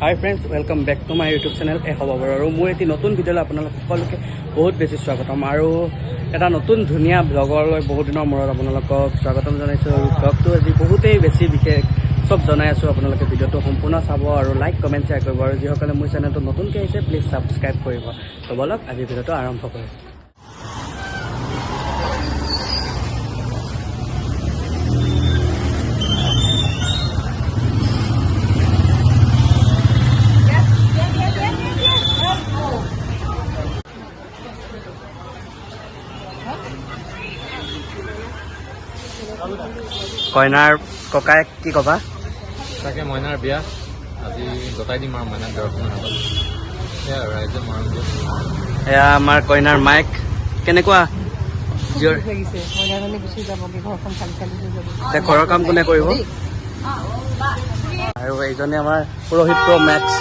High friends, welcome back to my YouTube channel এ হ'ব বাৰু। আৰু মোৰ এটি নতুন ভিডিঅ'লৈ আপোনালোক সকলোকে বহুত বেছি স্বাগতম। আৰু এটা নতুন ধুনীয়া ব্লগলৈ বহুত দিনৰ মূৰত আপোনালোকক স্বাগতম জনাইছোঁ। আৰু ব্লগটো আজি বহুতেই বেছি বিশেষ চব জনাই আছোঁ। আপোনালোকে ভিডিঅ'টো সম্পূৰ্ণ চাব আৰু লাইক কমেণ্ট শ্বেয়াৰ কৰিব। আৰু যিসকলে মোৰ চেনেলটো নতুনকৈ আহিছে প্লিজ ছাবস্ক্ৰাইব কৰিব। তো বলক আজি ভিডিঅ'টো আৰম্ভ কৰোঁ। কইনাৰ ককায়েক কি ক'বা? তাকে মইনাৰ বিয়া আজি গতাই দিম আৰু মইনাৰ বিয়াৰ অকণমান আগত সেয়া আৰু ৰাইজে মৰম দিয়ে। এয়া আমাৰ কইনাৰ মাইক। কেনেকুৱা ঘৰৰ কাম কোনে কৰিব? আৰু এইজনে আমাৰ পুৰোহিত প্ৰ মেক্স।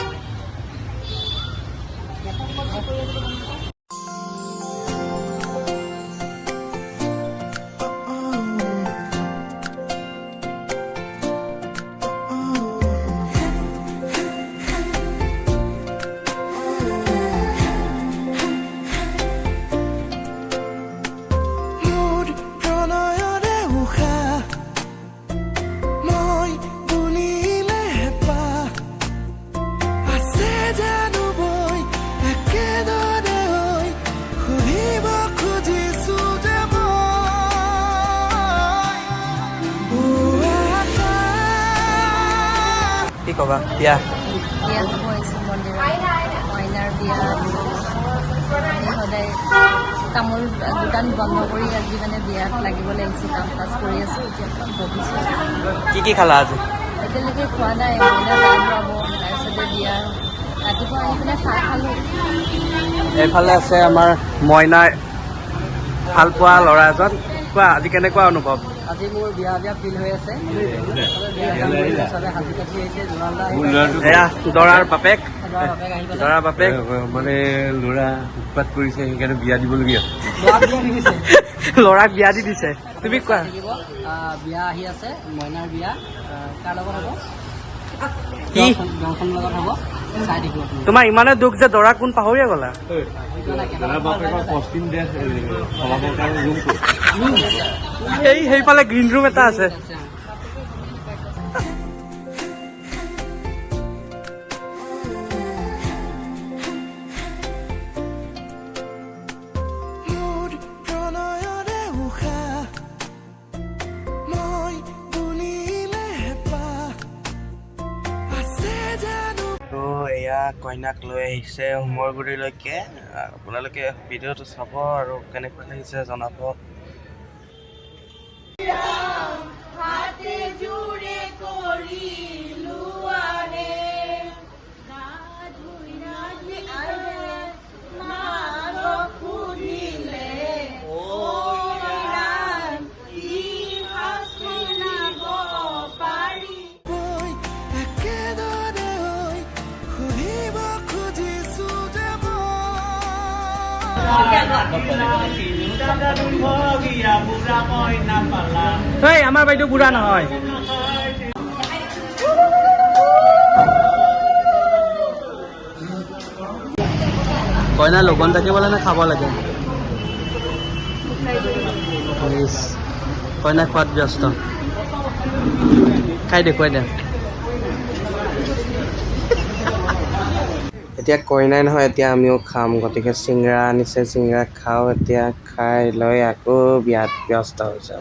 কি ক'বা? বিয়া কইনাৰ বিয়া আমি সদায় তামোল দোকান বন্ধ কৰি আজি মানে বিয়াত লাগিব লাগিছোঁ, কাম কাজ কৰি আছোঁ। এতিয়া বহিছোঁ। কি খালা আজি? এতিয়ালৈকে খোৱা নাই। কইনা গা ধুৱাব, তাৰপিছতে বিয়া ৰাতিপুৱা আহি পেলাই চাহ খালোঁ। এইফালে আছে আমাৰ মইনাৰ ভাল পোৱা ল'ৰা এজন। কোৱা, আজি কেনেকুৱা অনুভৱ? আজি মোৰ বিয়া ফিল হৈ আছে। এয়া দৰাৰ বাপেক মানে ল'ৰা উৎপাত কৰিছে, সেইকাৰণে বিয়া দিবলগীয়া ল'ৰাক বিয়া দি দিছে। তুমি কোৱা। বিয়া আহি আছে, মইনাৰ বিয়া কাৰ লগত হ'ব? কি গাঁওখনৰ লগত হ'ব, চাই থাকিব। তোমাৰ ইমানে দুখ যে দৰা কোন পাহৰিয়ে গ'লা? সেইফালে গ্ৰীণ ৰুম এটা আছে। এয়া কইনাক লৈ আহিছে উমৰগুৰিলৈকে। আপোনালোকে ভিডিঅ'টো চাব আৰু কেনেকুৱা লাগিছে জনাব। আমাৰ বাইদেউ বুঢ়া নহয়। কইনা লগন থাকিবলৈ নে খাব লাগে? কইনা খোৱাত ব্যস্ত। খাই দেখুৱাই দে। এতিয়া কইনাই নহয়, এতিয়া আমিও খাম। গতিকে চিংৰা আনিছে, চিংৰা খাওঁ। এতিয়া খাই লৈ আকৌ বিয়াত ব্যস্ত হৈছে।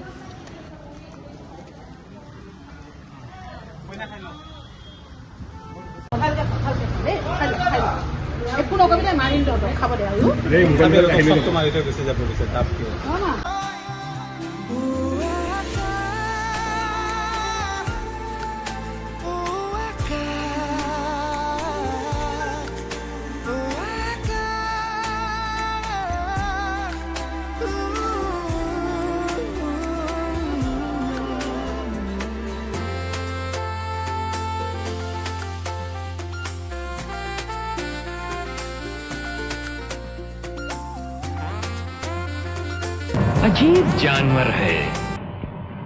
अजीब जानवर है,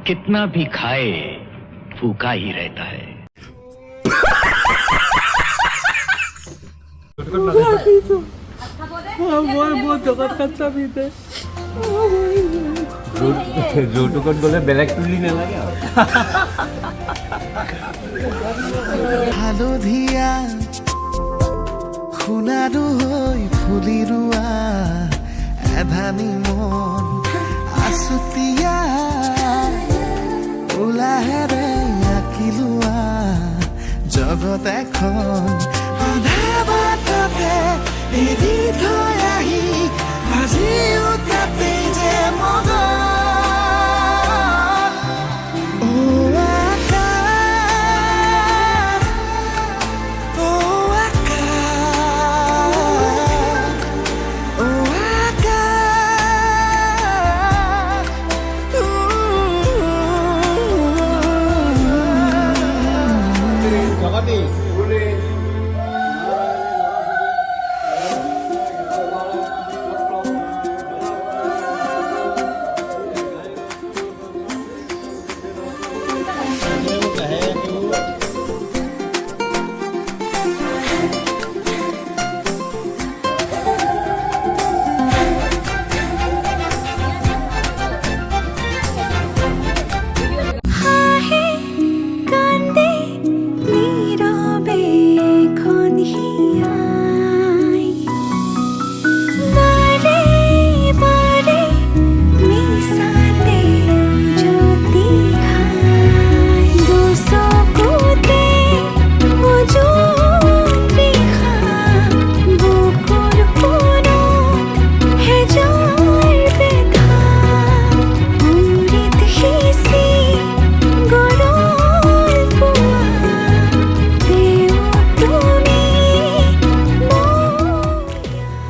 कितना भी खाए भूखा ही रहता है। মই বহুত জগত কাটছা ভিতে যৌতুকত গ'লে বেলেগ তুলি নালাগে আৰু হালধীয়া সোণাৰু হৈ ফুলি ৰোৱা এধানি মন আছুতীয়া উলাহেৰে আঁকি লোৱা জগত এখন আধা বাটতে এৰি থৈ আহি আজিও তাতে যে মগন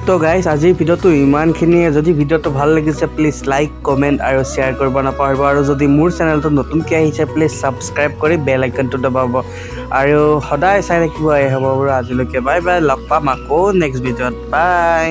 তো গাইজ আজিৰ ভিডিঅ'টো ইমানখিনিয়ে যদি ভিডিঅ'টো ভাল লাগিছে প্লিজ লাইক কমেণ্ট আৰু শ্বেয়াৰ কৰিব নাপাহৰিব আৰু যদি মোৰ চেনেলটো নতুনকৈ আহিছে প্লিজ ছাবস্ক্ৰাইব কৰি বেল আইকনটো দবাব আৰু সদায় চাই থাকিব হ'ব বাৰু আজিলৈকে বাই বাই লগ পাম আকৌ নেক্সট ভিডিঅ'ত বাই